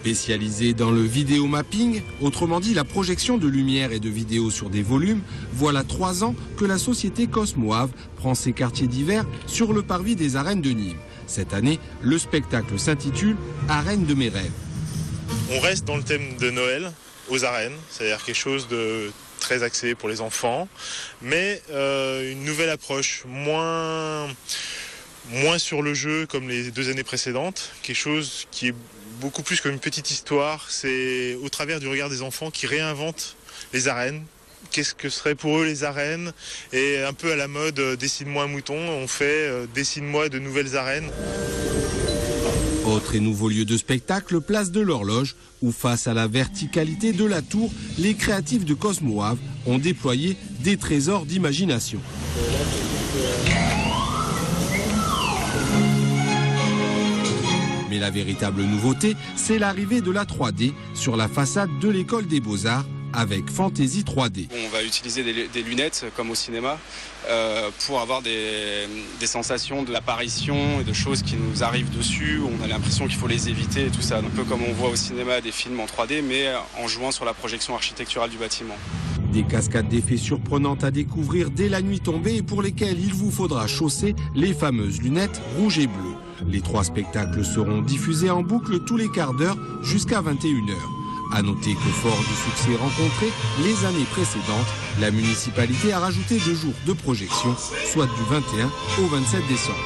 Spécialisée dans le vidéomapping, autrement dit la projection de lumière et de vidéos sur des volumes, voilà 3 ans que la société Cosmoave prend ses quartiers d'hiver sur le parvis des arènes de Nîmes. Cette année, le spectacle s'intitule « Arène de mes rêves ». On reste dans le thème de Noël aux arènes, c'est-à-dire quelque chose de très axé pour les enfants, mais une nouvelle approche, moins sur le jeu comme les 2 années précédentes, quelque chose qui est beaucoup plus comme une petite histoire. C'est au travers du regard des enfants qui réinventent les arènes. Qu'est-ce que seraient pour eux les arènes? Et un peu à la mode dessine-moi un mouton, on fait dessine-moi de nouvelles arènes. Autre et nouveau lieu de spectacle, place de l'Horloge, où face à la verticalité de la tour, les créatifs de Cosmoave ont déployé des trésors d'imagination. Mais la véritable nouveauté, c'est l'arrivée de la 3D sur la façade de l'école des Beaux-Arts avec Fantasy 3D. On va utiliser des lunettes comme au cinéma pour avoir des sensations d'apparition et de choses qui nous arrivent dessus. On a l'impression qu'il faut les éviter et tout ça. Un peu comme on voit au cinéma des films en 3D mais en jouant sur la projection architecturale du bâtiment. Des cascades d'effets surprenantes à découvrir dès la nuit tombée et pour lesquelles il vous faudra chausser les fameuses lunettes rouges et bleues. Les 3 spectacles seront diffusés en boucle tous les quarts d'heure jusqu'à 21h. À noter que fort du succès rencontré les années précédentes, la municipalité a rajouté 2 jours de projection, soit du 21 au 27 décembre.